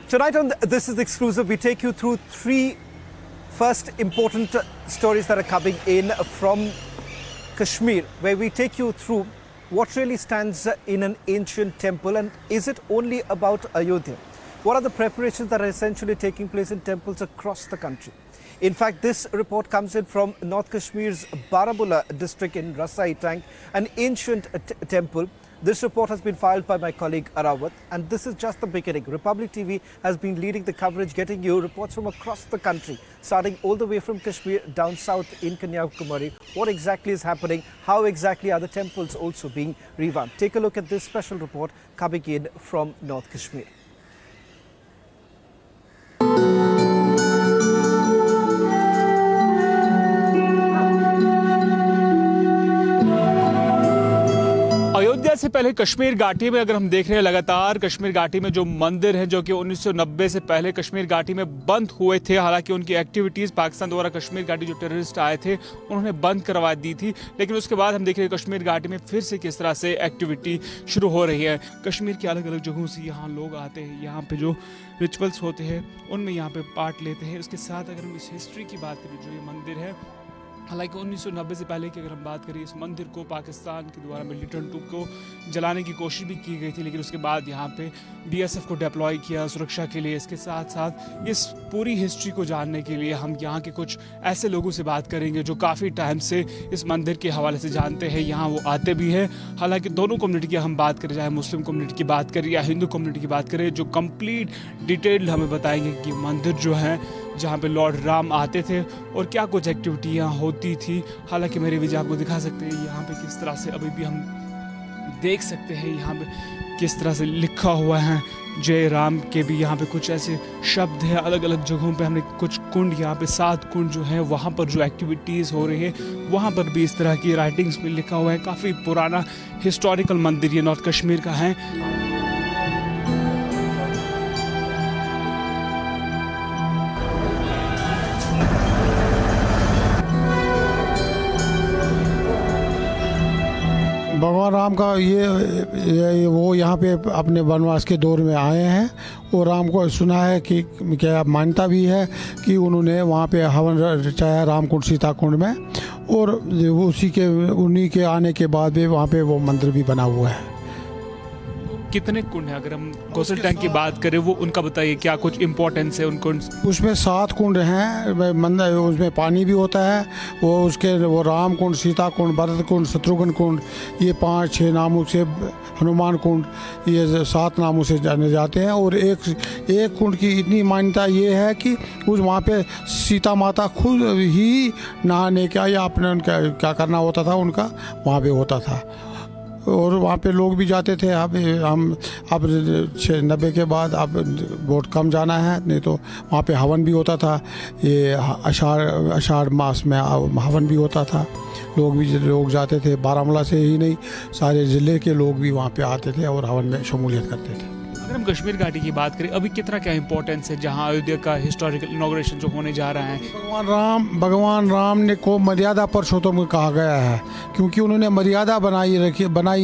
Tonight on This Is Exclusive, we take you through three first important stories that are coming in from Kashmir, where we take you through what really stands in an ancient temple, and is it only about Ayodhya? What are the preparations that are essentially taking place in temples across the country? In fact, this report comes in from North Kashmir's Baramulla district in Rasai Tank, an ancient temple. This report has been filed by my colleague Arawat, and this is just the beginning. Republic TV has been leading the coverage, getting you reports from across the country, starting all the way from Kashmir down south in Kanyakumari. What exactly is happening? How exactly are the temples also being revamped? Take a look at this special report coming in from North Kashmir. Ayodhya से पहले कश्मीर घाटी में अगर हम देख रहे हैं, लगातार कश्मीर घाटी में जो मंदिर हैं जो कि 1990 से पहले कश्मीर घाटी में बंद हुए थे, हालांकि उनकी एक्टिविटीज़ पाकिस्तान द्वारा कश्मीर घाटी जो टेररिस्ट आए थे उन्होंने बंद करवा दी थी, लेकिन उसके बाद हम देख रहे हैं कश्मीर घाटी में फिर से किस तरह से एक्टिविटी शुरू हो रही है। कश्मीर की अलग अलग जगहों से यहाँ लोग आते हैं, यहाँ पे जो रिचुअल्स होते हैं उनमें यहाँ पे पार्ट लेते हैं। इसके साथ अगर हम इस हिस्ट्री की बात करें, जो ये मंदिर है, हालांकि 1990 से पहले की अगर हम बात करें, इस मंदिर को पाकिस्तान के द्वारा मिलिटेंट ट्रूप को जलाने की कोशिश भी की गई थी, लेकिन उसके बाद यहाँ पे बीएसएफ को डिप्लॉय किया सुरक्षा के लिए। इसके साथ साथ इस पूरी हिस्ट्री को जानने के लिए हम यहाँ के कुछ ऐसे लोगों से बात करेंगे जो काफ़ी टाइम से इस मंदिर के हवाले से जानते हैं, यहाँ वो आते भी हैं। हालांकि दोनों कम्युनिटी की हम बात करें, चाहे मुस्लिम कम्युनिटी की बात करें या हिंदू कम्युनिटी की बात करें, जो कम्प्लीट डिटेल हमें बताएंगे कि मंदिर जो है जहाँ पे लॉर्ड राम आते थे और क्या कुछ एक्टिविटी यहाँ होती थी। हालांकि मेरे वीडियो आपको दिखा सकते हैं यहाँ पे किस तरह से अभी भी हम देख सकते हैं, यहाँ पे किस तरह से लिखा हुआ है जय राम के भी यहाँ पे कुछ ऐसे शब्द हैं। अलग अलग जगहों पे हमने कुछ कुंड, यहाँ पे 7 कुंड जो हैं वहाँ पर जो एक्टिविटीज़ हो रही है वहाँ पर भी इस तरह की राइटिंग्स में लिखा हुआ है। काफ़ी पुराना हिस्टोरिकल मंदिर ये नॉर्थ कश्मीर का है। भगवान राम का ये वो यहाँ पे अपने वनवास के दौर में आए हैं और राम को सुना है कि क्या मान्यता भी है कि उन्होंने वहाँ पे हवन रचाया रामकुंड सीता कुंड में, और उन्हीं के आने के बाद भी वहाँ पे वो मंदिर भी बना हुआ है। कितने कुंड हैं? अगर हम कोसल टैंक की बात करें वो उनका बताइए, क्या कुछ इम्पोर्टेंस है उन कुंड? उसमें 7 कुंड हैं मंदिर, उसमें पानी भी होता है। वो राम कुंड, सीता कुंड, भरत कुंड, शत्रुघ्न कुंड, ये 5-6 नामों से, हनुमान कुंड, ये 7 नामों से जाने जाते हैं। और एक कुंड की इतनी मान्यता ये है कि उस वहाँ पे सीता माता खुद ही नहाने का या अपने उनका क्या करना होता था उनका वहाँ पे होता था, और वहाँ पे लोग भी जाते थे। अब 90 के बाद अब बहुत कम जाना है, नहीं तो वहाँ पे हवन भी होता था। ये आषाढ़ मास में हवन भी होता था, लोग जाते थे। बारामूला से ही नहीं, सारे ज़िले के लोग भी वहाँ पे आते थे और हवन में शमूलियत करते थे। अगर हम कश्मीर घाटी की बात करें, अभी कितना क्या इंपॉर्टेंस है जहां अयोध्या का हिस्टोरिकल इनॉग्रेशन जो होने जा रहा है? भगवान राम ने को मर्यादा पुरुषोत्तम कहा गया है, क्योंकि उन्होंने मर्यादा बनाई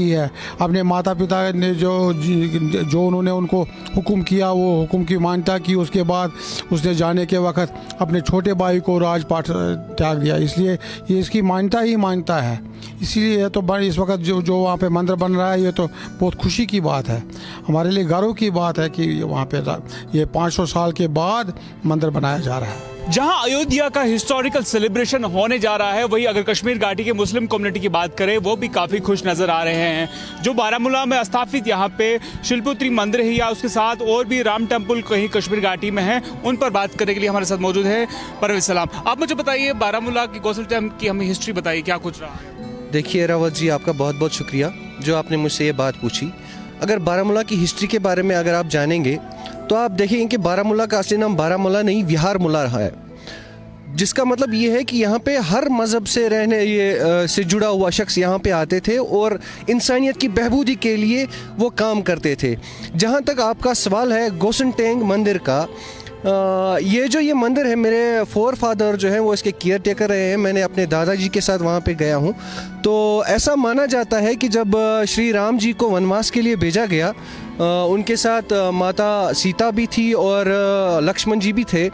है। अपने माता पिता ने जो उन्होंने उनको हुक्म किया, वो हुक्म की मान्यता की। उसके बाद उसने जाने के वक्त अपने छोटे भाई को राजपाट त्याग दिया, इसलिए ये इसकी मान्यता है। इसीलिए तो इस वक्त जो वहाँ पे मंदिर बन रहा है, ये तो बहुत खुशी की बात है, हमारे लिए गर्व की बात है कि वहाँ पे ये 500 साल के बाद मंदिर बनाया जा रहा है। जहां अयोध्या का हिस्टोरिकल सेलिब्रेशन होने जा रहा है, वही अगर कश्मीर घाटी के मुस्लिम कम्युनिटी की बात करें, वो भी काफ़ी खुश नज़र आ रहे हैं। जो बारामूला में स्थापित यहाँ पे शिल्पुत्री मंदिर है या उसके साथ और भी राम टेम्पल कहीं कश्मीर घाटी में है, उन पर बात करने के लिए हमारे साथ मौजूद है परवेज सलाम। आप मुझे बताइए, बारामूला की कोसल टैंक की हमें हिस्ट्री बताइए, क्या कुछ रहा है? देखिए रावत जी, आपका बहुत बहुत शुक्रिया जो आपने मुझसे ये बात पूछी। अगर बारामूला की हिस्ट्री के बारे में अगर आप जानेंगे तो आप देखेंगे कि बारामूला का असली नाम बारामूला नहीं, विहारमूला है, जिसका मतलब ये है कि यहाँ पे हर मज़हब से से जुड़ा हुआ शख्स यहाँ पे आते थे और इंसानियत की बहबूदी के लिए वो काम करते थे। जहाँ तक आपका सवाल है गोसन टैंक मंदिर का, ये मंदिर है, मेरे फोर फादर जो हैं वो इसके केयर टेकर रहे हैं। मैंने अपने दादाजी के साथ वहाँ पे गया हूँ। तो ऐसा माना जाता है कि जब श्री राम जी को वनवास के लिए भेजा गया उनके साथ माता सीता भी थी और लक्ष्मण जी भी थे।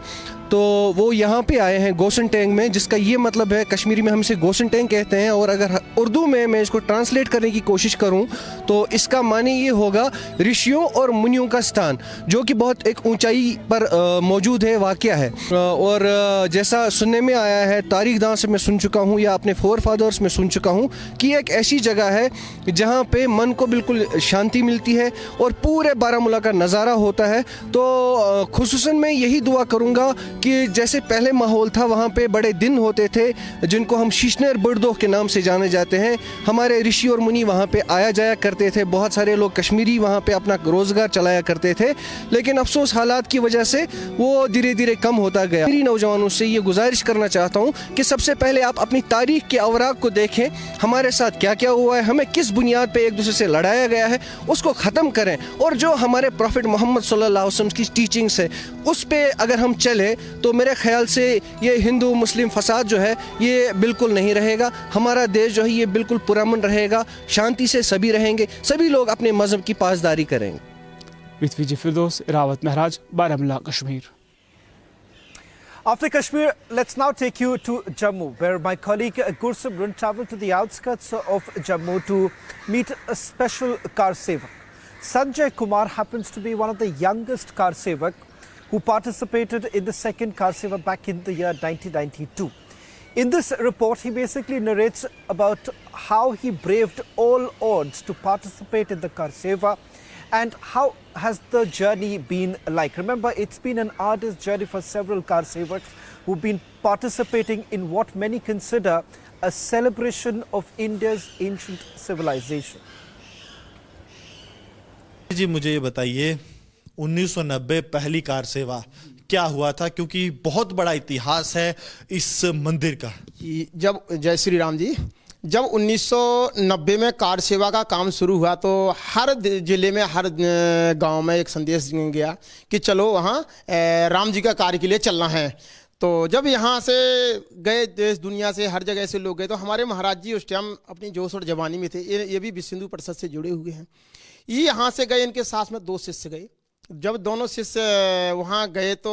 तो वो यहाँ पे आए हैं गोसन टैंग में, जिसका ये मतलब है, कश्मीरी में हम इसे गोसन टैंग कहते हैं, और अगर उर्दू में मैं इसको ट्रांसलेट करने की कोशिश करूँ तो इसका माने ये होगा ऋषियों और मुनियों का स्थान, जो कि बहुत एक ऊंचाई पर मौजूद है, वाक़या है। और जैसा सुनने में आया है, तारीखदान से मैं सुन चुका हूँ या अपने फोर फादर्स में सुन चुका हूँ कि एक ऐसी जगह है जहाँ पे मन को बिल्कुल शांति मिलती है और पूरे बारामूला का नज़ारा होता है। तो खुसूसन मैं यही दुआ करूँगा कि जैसे पहले माहौल था, वहाँ पे बड़े दिन होते थे जिनको हम शीशनेर बड़दोह के नाम से जाने जाते हैं। हमारे ऋषि और मुनि वहाँ पे आया जाया करते थे, बहुत सारे लोग कश्मीरी वहाँ पे अपना रोज़गार चलाया करते थे, लेकिन अफसोस हालात की वजह से वो धीरे धीरे कम होता गया। मेरी नौजवानों से ये गुजारिश करना चाहता हूँ कि सबसे पहले आप अपनी तारीख के अवराक को देखें, हमारे साथ क्या क्या हुआ है, हमें किस बुनियाद पर एक दूसरे से लड़ाया गया है, उसको ख़त्म करें। और जो हमारे प्रॉफिट मोहम्मद सल्लल्लाहु अलैहि वसल्लम की टीचिंग्स है, उस पर अगर हम चले तो मेरे ख्याल से ये हिंदू मुस्लिम फसाद जो है ये बिल्कुल नहीं रहेगा। हमारा देश जो है ये बिल्कुल पुरअमन रहेगा, शांति से सभी रहेंगे, सभी लोग अपने मज़हब की पासदारी करेंगे। With Vijay Firdaus, Rawat Maharaj, Baramulla, Kashmir. After Kashmir, let's now take you to Jammu, where my colleague Gursimran travelled to the outskirts of Jammu to meet a special car sevak. Sanjay Kumar happens to be one of the youngest car sevak who participated in the second car seva back in the year 1992. In this report, he basically narrates about how he braved all odds to participate in the car seva and how has the journey been like. Remember, it's been an arduous journey for several car sevaks who've been participating in what many consider a celebration of India's ancient civilization. जी मुझे ये बताइए 1990 पहली car सेवा क्या हुआ था, क्योंकि बहुत बड़ा इतिहास है इस मंदिर का। जब जय श्री राम जी, जब 1990 में कार सेवा का काम शुरू हुआ तो हर जिले में, हर गांव में एक संदेश गया कि चलो वहाँ राम जी का कार्य के लिए चलना है। तो जब यहाँ से गए, देश दुनिया से हर जगह से लोग गए, तो हमारे महाराज जी उस टाइम अपनी जोश और जवानी में थे। ये भी विश्व हिंदू परिषद से जुड़े हुए हैं। ये यहाँ से गए, इनके साथ में 2 शिष्य गए। जब दोनों शिष्य वहाँ गए तो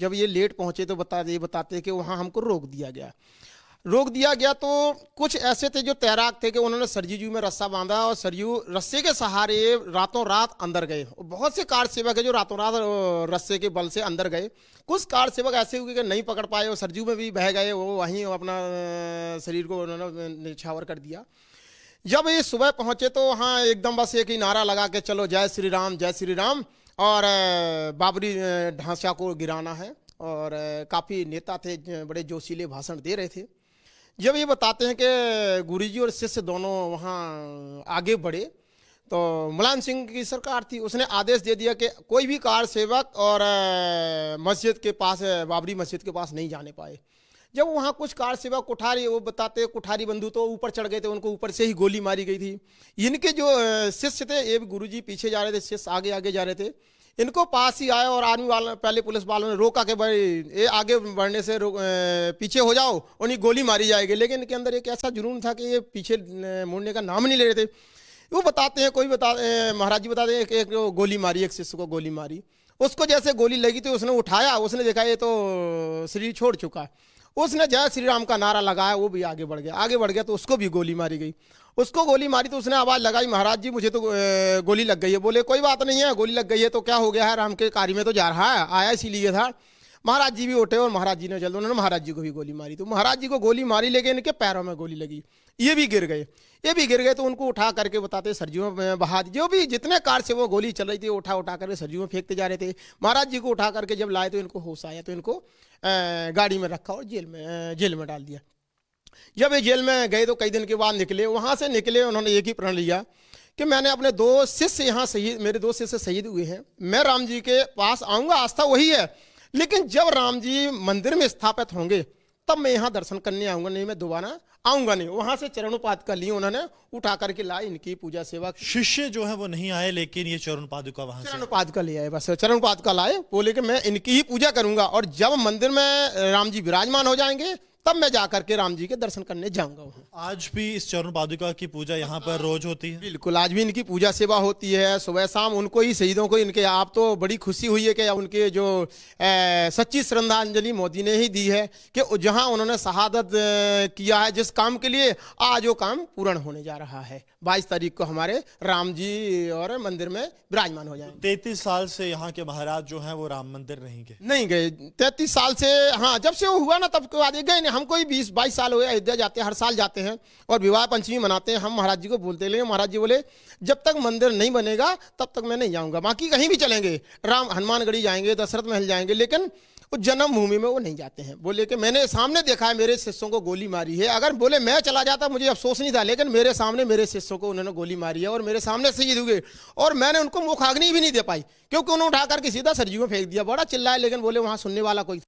जब ये लेट पहुँचे तो बताते कि वहाँ हमको रोक दिया गया। तो कुछ ऐसे थे जो तैराक थे कि उन्होंने सरजू जी में रस्सा बांधा और सरजू रस्से के सहारे रातों रात अंदर गए। बहुत से कार सेवक है जो रातों रात रस्से के बल से अंदर गए। कुछ कार सेवक ऐसे हुए कि नहीं पकड़ पाए और सरजू में भी बह गए, वो वहीं अपना शरीर को उन्होंने निछावर कर दिया। जब ये सुबह पहुँचे तो वहाँ एकदम बस एक ही नारा लगा के चलो जय श्री राम, और बाबरी ढांचा को गिराना है। और काफ़ी नेता थे, बड़े जोशीले भाषण दे रहे थे। जब ये बताते हैं कि गुरुजी और शिष्य दोनों वहाँ आगे बढ़े तो मुलायम सिंह की सरकार थी, उसने आदेश दे दिया कि कोई भी कार सेवक और मस्जिद के पास, बाबरी मस्जिद के पास नहीं जाने पाए। जब वहाँ कुछ कार सेवक कुठारी, वो बताते कुठारी बंधु तो ऊपर चढ़ गए थे, उनको ऊपर से ही गोली मारी गई थी। इनके जो शिष्य थे, ये गुरुजी पीछे जा रहे थे, शिष्य आगे जा रहे थे। इनको पास ही आया और आर्मी वाला, पहले पुलिस वालों ने रोका कि भाई ये आगे बढ़ने से पीछे हो जाओ, उन्हें गोली मारी जाएगी। लेकिन इनके अंदर एक ऐसा जुनून था कि ये पीछे मुड़ने का नाम नहीं ले रहे थे। वो बताते हैं, महाराज जी बताते हैं कि एक गोली मारी, एक शिष्य को गोली मारी। उसको जैसे गोली लगी तो उसने उठाया, उसने देखा ये तो शरीर छोड़ चुका। उसने जय श्री राम का नारा लगाया, वो भी आगे बढ़ गया तो उसको भी गोली मारी गई। उसको गोली मारी तो उसने आवाज़ लगाई, महाराज जी मुझे तो गोली लग गई है। बोले कोई बात नहीं है, गोली लग गई है तो क्या हो गया है, राम के कार्य में तो जा रहा है, आया इसीलिए था। महाराज जी भी उठे और महाराज जी ने जल्द उन्होंने महाराज जी को भी गोली मारी। तो महाराज जी को गोली मारी, लेकिन इनके पैरों में गोली लगी, ये भी गिर गए। तो उनको उठा करके बताते सरजू में बहा दी। जो भी जितने कार से वो गोली चल रही थी उठा करके सरजू में फेंकते जा रहे थे। महाराज जी को उठा करके जब लाए तो इनको होश आया, तो इनको गाड़ी में रखा और जेल में डाल दिया। जब ये जेल में गए तो कई दिन के बाद निकले। वहाँ से निकले, उन्होंने एक ही प्रण लिया कि मैंने अपने 2 शिष्य यहाँ शहीद, मेरे 2 शिष्य शहीद हुए हैं, मैं राम जी के पास आऊँगा, आस्था वही है, लेकिन जब राम जी मंदिर में स्थापित होंगे तब मैं यहाँ दर्शन करने आऊँगा, नहीं मैं दोबारा आऊँगा नहीं। वहाँ से चरणोपात कर लिए, उन्होंने उठा करके लाए, इनकी पूजा सेवा। शिष्य जो है वो नहीं आए, लेकिन ये चरण पादुका वहाँ से चरणोपात का ले आए, बस चरणोपात का लाए, बोले कि मैं इनकी ही पूजा करूँगा और जब मंदिर में राम जी विराजमान हो जाएंगे तब मैं जाकर के राम जी के दर्शन करने जाऊंगा वहाँ। आज भी इस चरण पादुका की पूजा यहाँ पर रोज होती है? बिल्कुल, आज भी इनकी पूजा सेवा होती है सुबह शाम। उनको ही, शहीदों को इनके, आप तो बड़ी खुशी हुई है कि उनके जो सच्ची श्रद्धांजलि मोदी ने ही दी है कि जहां उन्होंने शहादत किया है जिस काम के लिए, आज वो काम पूर्ण होने जा रहा है। 22 तारीख को हमारे राम जी और मंदिर में विराजमान हो जाएंगे। 33 साल से यहाँ के महाराज जो हैं वो राम मंदिर नहीं गए 33 साल से। हाँ, जब से वो हुआ ना तब के बाद गए नहीं। हमको ही 20-22 साल हुए अयोध्या जाते हैं, हर साल जाते हैं और विवाह पंचमी मनाते हैं। हम महाराज जी को बोलते, लेकिन महाराज जी बोले जब तक मंदिर नहीं बनेगा तब तक मैं नहीं जाऊंगा। बाकी कहीं भी चलेंगे, राम हनुमानगढ़ी जाएंगे, दशरथ महल जाएंगे, लेकिन उस जन्मभूमि में वो नहीं जाते हैं। बोले कि मैंने सामने देखा है, मेरे शिष्यों को गोली मारी है। अगर बोले मैं चला जाता मुझे अफसोस नहीं था, लेकिन मेरे सामने मेरे शिष्यों को उन्होंने गोली मारी है और मेरे सामने शहीद हुए और मैंने उनको मुखाग्नि भी नहीं दे पाई, क्योंकि उन्होंने उठा करके सीधा सरजू में फेंक दिया। बड़ा चिल्लाए, लेकिन बोले वहां सुनने वाला कोई